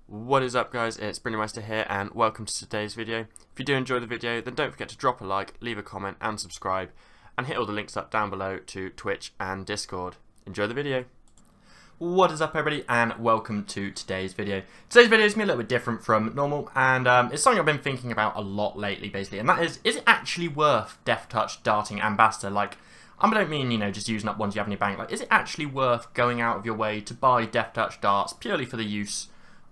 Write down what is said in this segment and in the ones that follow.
What is up, guys? It's Brillymister here and welcome to today's video. If you do enjoy the video, then don't forget to drop a like, leave a comment and subscribe, and hit all the links up down below to Twitch and Discord. Enjoy the video. What is up, everybody, and welcome to today's video. Today's video is going to be a little bit different from normal, and it's something I've been thinking about a lot lately, basically, and that is it actually worth Deathtouched darting Ambassador? Like, I don't mean, just using up ones you have in your bank. Like, is it actually worth going out of your way to buy Deathtouched darts purely for the use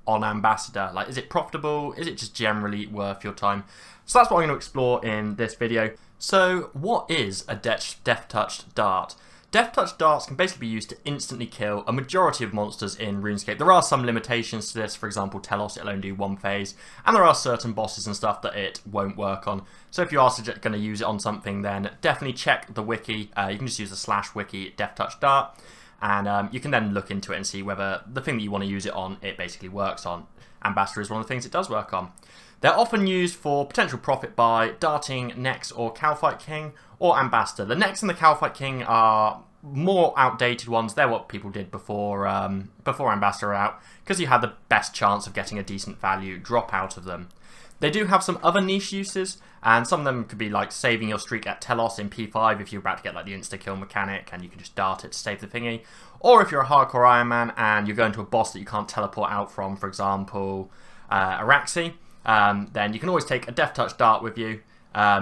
on Ambassador? Like, is it profitable? Is it just generally worth your time? So that's what I'm going to explore in this video. So what is a Deathtouched dart? Deathtouched darts can basically be used to instantly kill a majority of monsters in RuneScape. There are some limitations to this. For example, Telos, it'll only do one phase, and there are certain bosses and stuff that it won't work on. So if you are going to use it on something, then definitely check the wiki. You can just use the /wiki Deathtouched dart, and you can then look into it and see whether the thing that you want to use it on, it basically works on. Ambassador is one of the things it does work on. They're often used for potential profit by darting Nex or Calfight King or Ambassador. The Nex and the Calfight King are more outdated ones. They're what people did before Ambassador out, because you had the best chance of getting a decent value drop out of them. They do have some other niche uses, and some of them could be like saving your streak at Telos in P5 if you're about to get like the insta-kill mechanic and you can just dart it to save the thingy. Or if you're a hardcore Iron Man and you're going to a boss that you can't teleport out from, for example, Araxi, then you can always take a Deathtouched dart with you,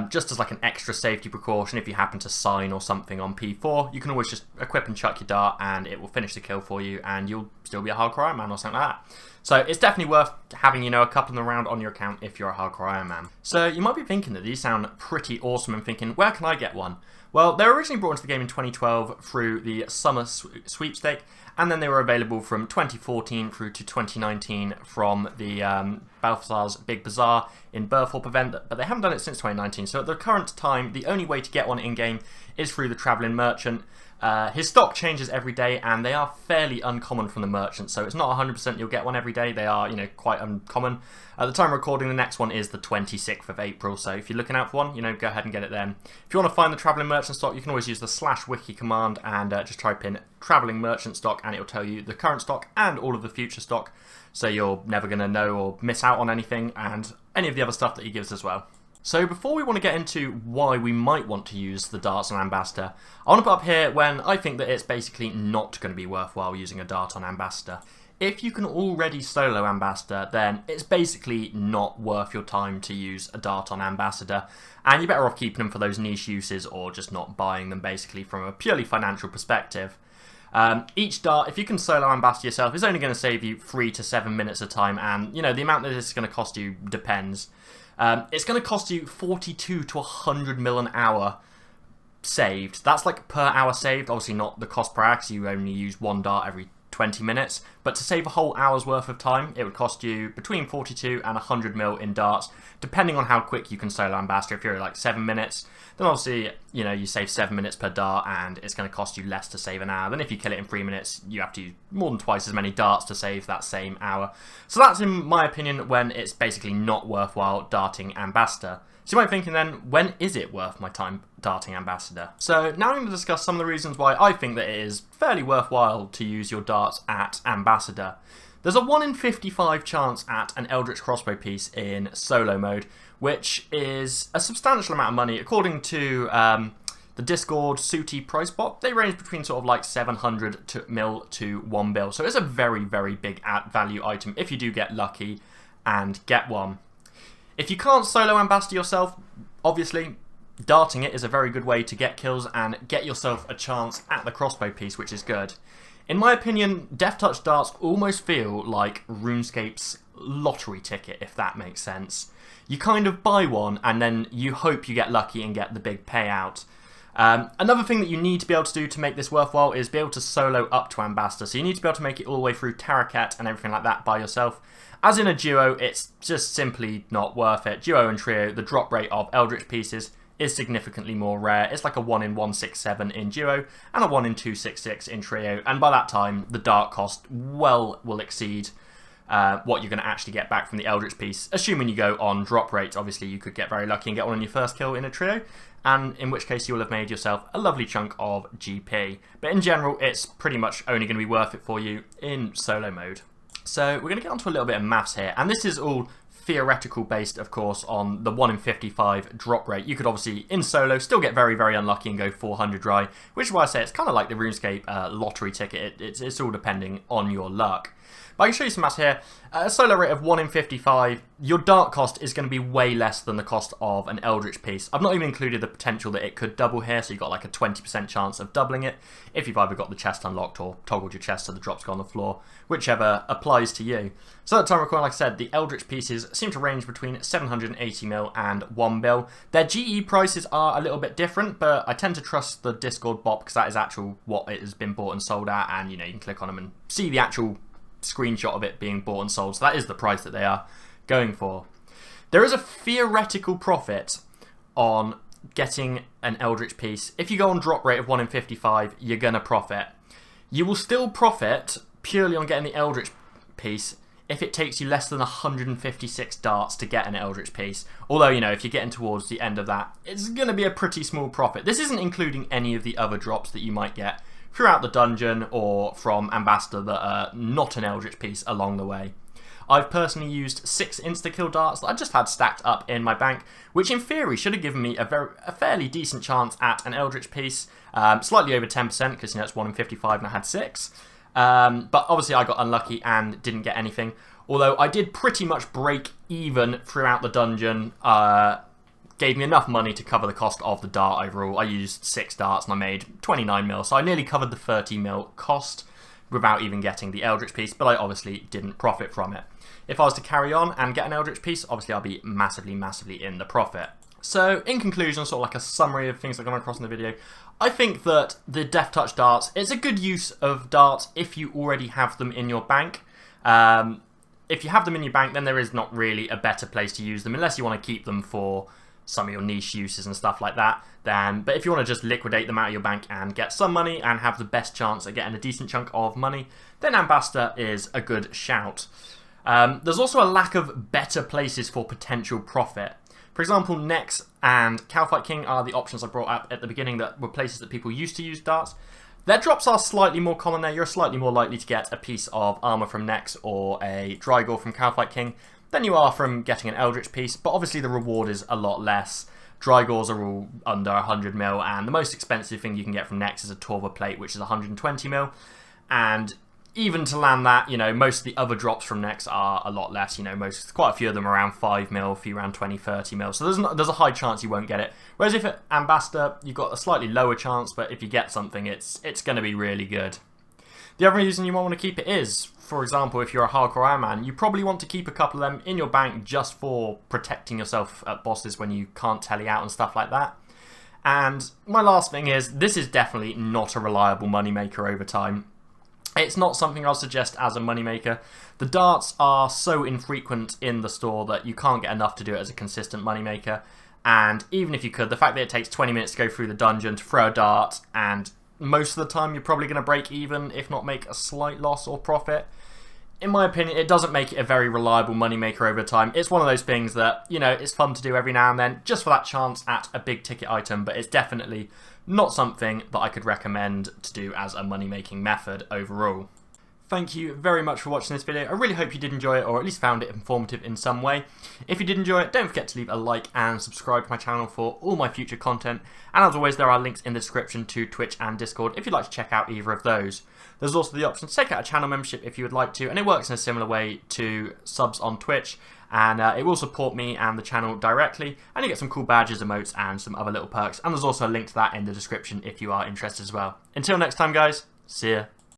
just as like an extra safety precaution. If you happen to sign or something on P4, you can always just equip and chuck your dart and it will finish the kill for you and you'll still be a hardcore Iron Man or something like that. So it's definitely worth having, a couple of them around on your account if you're a hardcore Iron Man. So you might be thinking that these sound pretty awesome and thinking, where can I get one? Well, they were originally brought into the game in 2012 through the Summer Sweepstake, and then they were available from 2014 through to 2019 from the Balthazar's Big Bazaar in Burthorpe event, but they haven't done it since 2019. So at the current time, the only way to get one in-game is through the Travelling Merchant. His stock changes every day, and they are fairly uncommon from the merchant, so it's not 100% you'll get one every day. They are, quite uncommon. At the time of recording, the next one is the 26th of April, so if you're looking out for one, go ahead and get it then. If you want to find the Travelling Merchant stock, you can always use the /wiki command and just type in Travelling Merchant stock, and it'll tell you the current stock and all of the future stock, so you're never going to know or miss out on anything, and any of the other stuff that he gives as well. So before we want to get into why we might want to use the darts on Ambassador, I want to put up here when I think that it's basically not going to be worthwhile using a dart on Ambassador. If you can already solo Ambassador, then it's basically not worth your time to use a dart on Ambassador, and you're better off keeping them for those niche uses or just not buying them basically from a purely financial perspective. Each dart, if you can solo Ambassador yourself, is only going to save you 3 to 7 minutes of time, and the amount that this is going to cost you depends. It's going to cost you 42 to 100 mil an hour saved. That's like per hour saved, obviously not the cost per hour because you only use one dart every 20 minutes. But to save a whole hour's worth of time, it would cost you between 42 and 100 mil in darts, depending on how quick you can solo Ambassador. If you're like 7 minutes, then obviously, you save 7 minutes per dart and it's going to cost you less to save an hour. Then if you kill it in 3 minutes, you have to use more than twice as many darts to save that same hour. So that's, in my opinion, when it's basically not worthwhile darting Ambassador. So you might be thinking then, when is it worth my time darting Ambassador? So now I'm going to discuss some of the reasons why I think that it is fairly worthwhile to use your darts at Ambassador. There's a 1 in 55 chance at an Eldritch crossbow piece in solo mode, which is a substantial amount of money. According to the Discord Sooty price bot, they range between sort of like 700 mil to 1 bill. So it's a very, very big value item if you do get lucky and get one. If you can't solo Ambassador yourself, obviously, darting it is a very good way to get kills and get yourself a chance at the crossbow piece, which is good. In my opinion, Deathtouched darts almost feel like RuneScape's lottery ticket, if that makes sense. You kind of buy one and then you hope you get lucky and get the big payout. Another thing that you need to be able to do to make this worthwhile is be able to solo up to Ambassador. So you need to be able to make it all the way through Tarakat and everything like that by yourself. As in a duo, it's just simply not worth it. Duo and trio, the drop rate of Eldritch pieces is significantly more rare. It's like a 1 in 167 in duo and a 1 in 266 in trio. And by that time, the dart cost will exceed what you're going to actually get back from the Eldritch piece. Assuming you go on drop rate, obviously you could get very lucky and get one on your first kill in a trio, and in which case you will have made yourself a lovely chunk of GP. But in general, it's pretty much only going to be worth it for you in solo mode. So we're going to get onto a little bit of maths here, and this is all theoretical based, of course, on the 1 in 55 drop rate. You could obviously, in solo, still get very, very unlucky and go 400 dry, which is why I say it's kind of like the RuneScape lottery ticket. It's all depending on your luck. But I can show you some maths here. At a solo rate of 1 in 55, your dart cost is going to be way less than the cost of an Eldritch piece. I've not even included the potential that it could double here, so you've got like a 20% chance of doubling it if you've either got the chest unlocked or toggled your chest so the drops go on the floor, whichever applies to you. So at the time of recording, like I said, the Eldritch pieces seem to range between 780 mil and 1 bill. Their GE prices are a little bit different, but I tend to trust the Discord bot because that is actual what it has been bought and sold at, and you know, you can click on them and see the actual screenshot of it being bought and sold, so that is the price that they are going for. There is a theoretical profit on getting an Eldritch piece. If you go on drop rate of 1 in 55, you're going to profit. You will still profit purely on getting the Eldritch piece if it takes you less than 156 darts to get an Eldritch piece. Although, you know, if you're getting towards the end of that, it's going to be a pretty small profit. This isn't including any of the other drops that you might get throughout the dungeon or from Ambassador that are not an Eldritch piece along the way. I've personally used 6 insta-kill darts that I just had stacked up in my bank, which in theory should have given me a fairly decent chance at an Eldritch piece, slightly over 10% because, you know, it's 1 in 55 and I had 6. But obviously I got unlucky and didn't get anything, although I did pretty much break even throughout the dungeon. Gave me enough money to cover the cost of the dart overall. I used 6 darts and I made 29 mil, so I nearly covered the 30 mil cost without even getting the Eldritch piece, but I obviously didn't profit from it. If I was to carry on and get an Eldritch piece, obviously I'll be massively, massively in the profit. So in conclusion, sort of like a summary of things that I've gone across in the video, I think that the Deathtouched Darts is a good use of darts if you already have them in your bank. If you have them in your bank, then there is not really a better place to use them, unless you want to keep them for some of your niche uses and stuff like that. But if you want to just liquidate them out of your bank and get some money and have the best chance at getting a decent chunk of money, then Ambassador is a good shout. There's also a lack of better places for potential profit. For example, Nex and Calfight King are the options I brought up at the beginning that were places that people used to use darts. Their drops are slightly more common there. You're slightly more likely to get a piece of armor from Nex or a Drygore from Calfight King than you are from getting an Eldritch piece, but obviously the reward is a lot less. Drygores are all under 100 mil, and the most expensive thing you can get from Nex is a Torva plate, which is 120 mil. And even to land that, you know, most of the other drops from Nex are a lot less. You know, quite a few of them are around 5 mil, a few around 20, 30 mil. So there's a high chance you won't get it. Whereas if at Ambassador, you've got a slightly lower chance, but if you get something, it's going to be really good. The other reason you might want to keep it is, for example, if you're a hardcore Iron Man, you probably want to keep a couple of them in your bank just for protecting yourself at bosses when you can't tele out and stuff like that. And my last thing is, this is definitely not a reliable moneymaker over time. It's not something I'll suggest as a moneymaker. The darts are so infrequent in the store that you can't get enough to do it as a consistent moneymaker. And even if you could, the fact that it takes 20 minutes to go through the dungeon to throw a dart, and most of the time you're probably going to break even, if not make a slight loss or profit. In my opinion, it doesn't make it a very reliable moneymaker over time. It's one of those things that, you know, it's fun to do every now and then, just for that chance at a big ticket item, but it's definitely not something that I could recommend to do as a money-making method overall. Thank you very much for watching this video. I really hope you did enjoy it, or at least found it informative in some way. If you did enjoy it, don't forget to leave a like and subscribe to my channel for all my future content. And as always, there are links in the description to Twitch and Discord if you'd like to check out either of those. There's also the option to take out a channel membership if you would like to, and it works in a similar way to subs on Twitch. And it will support me and the channel directly, and you get some cool badges, emotes, and some other little perks. And there's also a link to that in the description if you are interested as well. Until next time, guys, see ya.